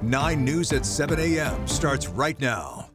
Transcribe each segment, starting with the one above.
9 News at 7 a.m. starts right now.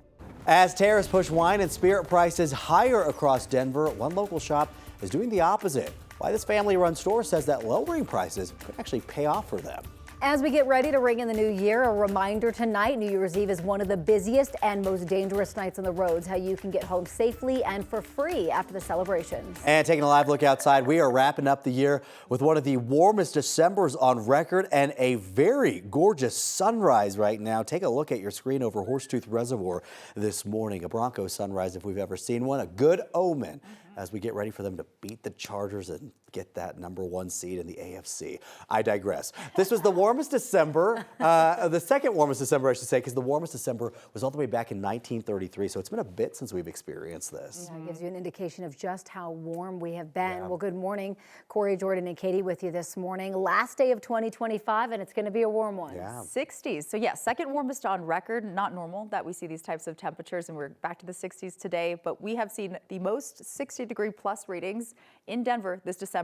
As tariffs push wine and spirit prices higher across Denver, one local shop is doing the opposite. Why this family-run store says that lowering prices could actually pay off for them. As we get ready to ring in the new year, a reminder tonight, New Year's Eve is one of the busiest and most dangerous nights on the roads. How you can get home safely and for free after the celebrations. And taking a live look outside, we are wrapping up the year with one of the warmest Decembers on record and a very gorgeous sunrise right now. Take a look at your screen over Horsetooth Reservoir this morning. A Bronco sunrise if we've ever seen one. A good omen as we get ready for them to beat the Chargers and get that #1 seed in the AFC. I digress. This was the warmest December, the second warmest December, I should say, because the warmest December was all the way back in 1933. So it's been a bit since we've experienced this. Yeah, it gives you an indication of just how warm we have been. Yeah. Well, good morning. Corey, Jordan, and Katie with you this morning. Last day of 2025, and it's going to be a warm one. Yeah. 60s. So yeah, second warmest on record. Not normal that we see these types of temperatures, and we're back to the 60s today. But we have seen the most 60-degree plus readings in Denver this December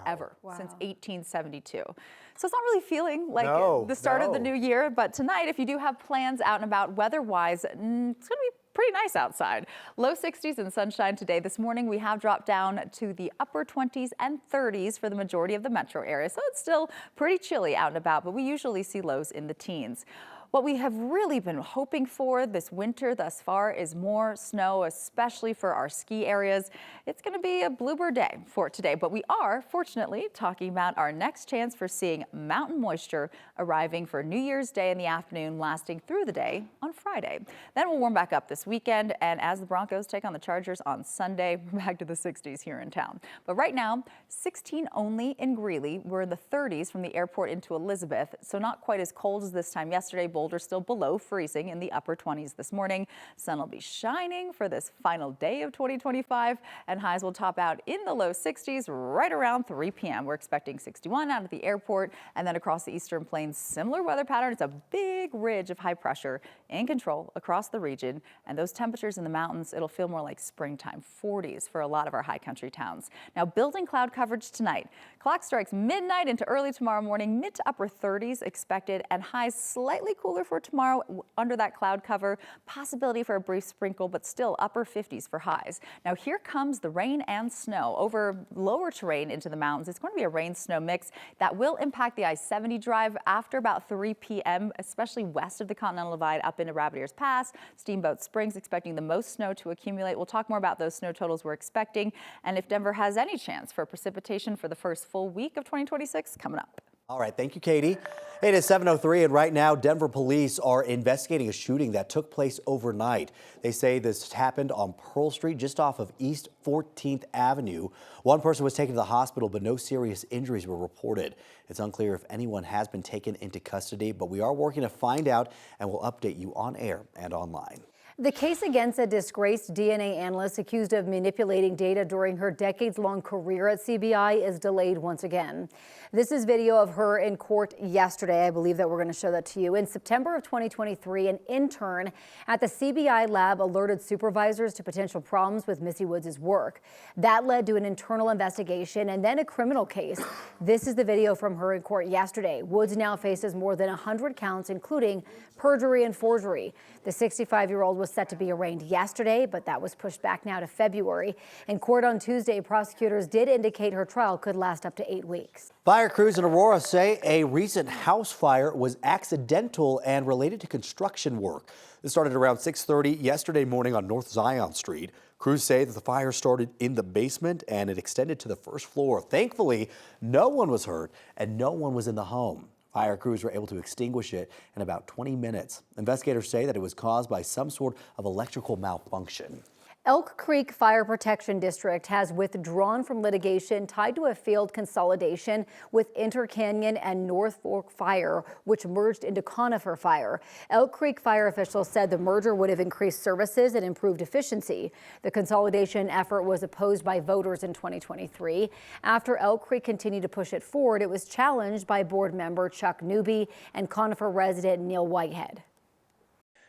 ever since 1872. So it's not really feeling like the start of the new year, but tonight, if you do have plans out and about weather-wise, it's going to be pretty nice outside. Low 60s and sunshine today. This morning, we have dropped down to the upper 20s and 30s for the majority of the metro area. So it's still pretty chilly out and about, but we usually see lows in the teens. What we have really been hoping for this winter thus far is more snow, especially for our ski areas. It's going to be a bluebird day for today, but we are fortunately talking about our next chance for seeing mountain moisture arriving for New Year's Day in the afternoon, lasting through the day on Friday. Then we'll warm back up this weekend, and as the Broncos take on the Chargers on Sunday, we're back to the 60s here in town. But right now, 16 only in Greeley. We're in the 30s from the airport into Elizabeth, so not quite as cold as this time yesterday. Boulder still below freezing in the upper 20s this morning. Sun will be shining for this final day of 2025, and highs will top out in the low 60s right around 3 p.m. We're expecting 61 out of the airport, and then across the eastern plains, similar weather pattern. It's a big ridge of high pressure in control across the region, and those temperatures in the mountains, it'll feel more like springtime, 40s for a lot of our high country towns. Now, building cloud coverage tonight. Clock strikes midnight into early tomorrow morning, mid to upper 30s expected, and highs slightly cooler for tomorrow under that cloud cover. Possibility for a brief sprinkle, but still upper 50s for highs. Now here comes the rain and snow over lower terrain into the mountains. It's going to be a rain-snow mix that will impact the I-70 drive after about 3 p.m., especially west of the Continental Divide up into Rabbit Ears Pass. Steamboat Springs expecting the most snow to accumulate. We'll talk more about those snow totals we're expecting, and if Denver has any chance for precipitation for the first full week of 2026 coming up. All right, thank you, Katie. It is 7:03, and right now, Denver police are investigating a shooting that took place overnight. They say this happened on Pearl Street, just off of East 14th Avenue. One person was taken to the hospital, but no serious injuries were reported. It's unclear if anyone has been taken into custody, but we are working to find out, and we'll update you on air and online. The case against a disgraced DNA analyst accused of manipulating data during her decades-long career at CBI is delayed once again. This is video of her in court yesterday. I believe that we're going to show that to you. In September of 2023, an intern at the CBI lab alerted supervisors to potential problems with Missy Woods' work. That led to an internal investigation and then a criminal case. This is the video from her in court yesterday. Woods now faces more than 100 counts, including perjury and forgery. The 65-year-old was set to be arraigned yesterday, but that was pushed back now to February. In court on Tuesday, prosecutors did indicate her trial could last up to 8 weeks. Fire crews in Aurora say a recent house fire was accidental and related to construction work. This started around 6:30 yesterday morning on North Zion Street. Crews say that the fire started in the basement and it extended to the first floor. Thankfully, no one was hurt and no one was in the home. Fire crews were able to extinguish it in about 20 minutes. Investigators say that it was caused by some sort of electrical malfunction. Elk Creek Fire Protection District has withdrawn from litigation tied to a failed consolidation with Intercanyon and North Fork Fire, which merged into Conifer Fire. Elk Creek Fire officials said the merger would have increased services and improved efficiency. The consolidation effort was opposed by voters in 2023. After Elk Creek continued to push it forward, it was challenged by board member Chuck Newby and Conifer resident Neil Whitehead.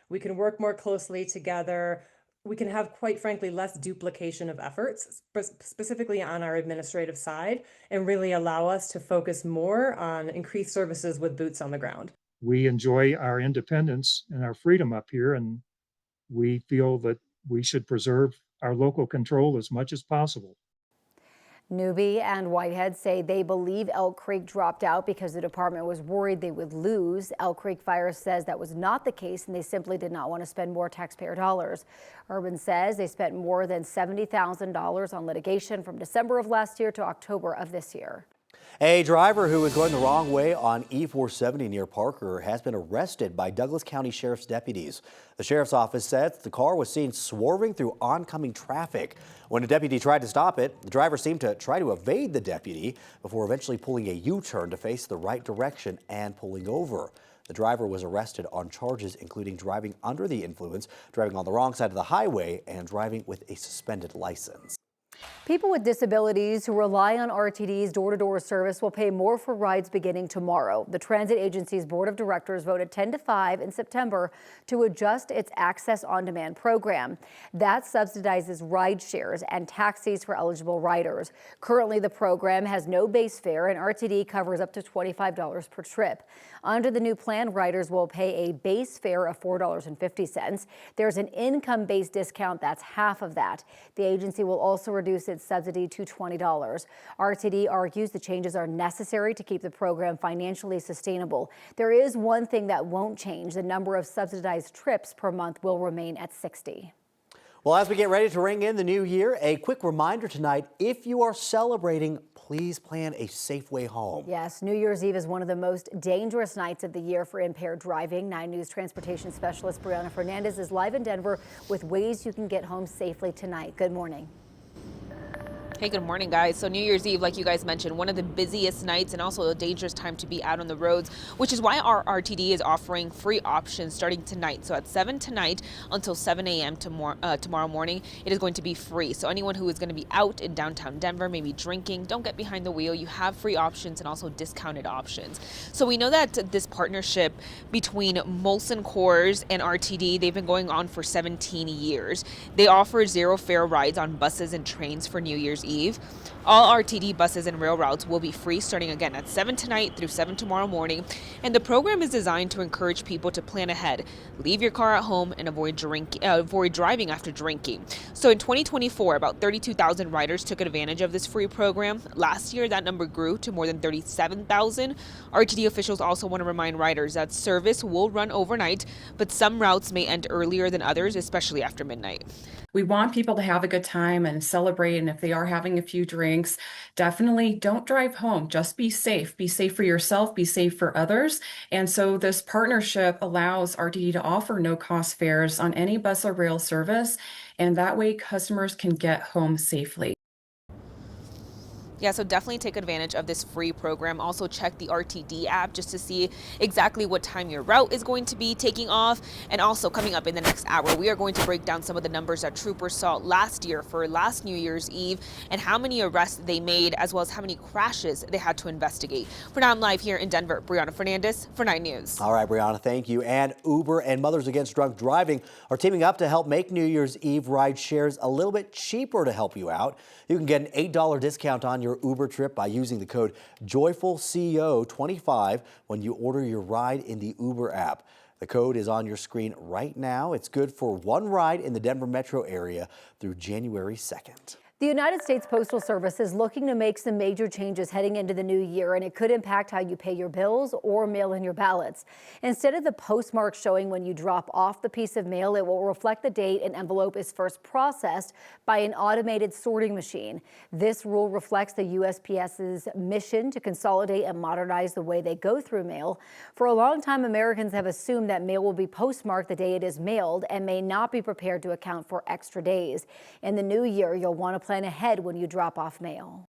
We can work more closely together. We can have, quite frankly, less duplication of efforts, specifically on our administrative side, and really allow us to focus more on increased services with boots on the ground. we enjoy our independence and our freedom up here, and we feel that we should preserve our local control as much as possible. Newby and Whitehead say they believe Elk Creek dropped out because the department was worried they would lose. Elk Creek Fire says that was not the case and they simply did not want to spend more taxpayer dollars. Urban says they spent more than $70,000 on litigation from December of last year to October of this year. A driver who was going the wrong way on E470 near Parker has been arrested by Douglas County Sheriff's deputies. The sheriff's office said the car was seen swerving through oncoming traffic. When a deputy tried to stop it, the driver seemed to try to evade the deputy before eventually pulling a U-turn to face the right direction and pulling over. The driver was arrested on charges including driving under the influence, driving on the wrong side of the highway, and driving with a suspended license. People with disabilities who rely on RTD's door-to-door service will pay more for rides beginning tomorrow. The transit agency's board of directors voted 10-5 in September to adjust its Access on Demand program. That subsidizes ride shares and taxis for eligible riders. Currently, the program has no base fare and RTD covers up to $25 per trip. Under the new plan, riders will pay a base fare of $4.50. There's an income-based discount that's half of that. The agency will also reduce its subsidy to $20. RTD argues the changes are necessary to keep the program financially sustainable. There is one thing that won't change. The number of subsidized trips per month will remain at 60. Well, as we get ready to ring in the new year, a quick reminder tonight, if you are celebrating, please plan a safe way home. Yes, New Year's Eve is one of the most dangerous nights of the year for impaired driving. 9 News transportation specialist Brianna Fernandez is live in Denver with ways you can get home safely tonight. Good morning. Hey, good morning, guys. So New Year's Eve, like you guys mentioned, one of the busiest nights and also a dangerous time to be out on the roads, which is why our RTD is offering free options starting tonight. So at 7 tonight until 7 a.m. tomorrow morning, it is going to be free. So anyone who is going to be out in downtown Denver, maybe drinking, don't get behind the wheel. You have free options and also discounted options. So we know that this partnership between Molson Coors and RTD, they've been going on for 17 years. They offer zero fare rides on buses and trains for New Year's Eve. All RTD buses and rail routes will be free starting again at 7 tonight through 7 tomorrow morning. And the program is designed to encourage people to plan ahead, leave your car at home, and avoid driving after drinking. So in 2024, about 32,000 riders took advantage of this free program. Last year, that number grew to more than 37,000. RTD officials also want to remind riders that service will run overnight, but some routes may end earlier than others, especially after midnight. We want people to have a good time and celebrate, and if they are having a few drinks, definitely don't drive home. Just be safe. Be safe for yourself, be safe for others. And so this partnership allows RTD to offer no-cost fares on any bus or rail service, and that way customers can get home safely. Yeah, so definitely take advantage of this free program. Also check the RTD app just to see exactly what time your route is going to be taking off. And also coming up in the next hour, we are going to break down some of the numbers that troopers saw last year for last New Year's Eve and how many arrests they made, as well as how many crashes they had to investigate. For now, I'm live here in Denver. Brianna Fernandez for 9 News. All right, Brianna, thank you. And Uber and Mothers Against Drunk Driving are teaming up to help make New Year's Eve ride shares a little bit cheaper to help you out. You can get an $8 discount on your Uber trip by using the code JOYFULCO25 when you order your ride in the Uber app. The code is on your screen right now. It's good for one ride in the Denver metro area through January 2nd. The United States Postal Service is looking to make some major changes heading into the new year, and it could impact how you pay your bills or mail in your ballots. Instead of the postmark showing when you drop off the piece of mail, it will reflect the date an envelope is first processed by an automated sorting machine. This rule reflects the USPS's mission to consolidate and modernize the way they go through mail. For a long time, Americans have assumed that mail will be postmarked the day it is mailed and may not be prepared to account for extra days. In the new year, you'll want to plan ahead when you drop off mail.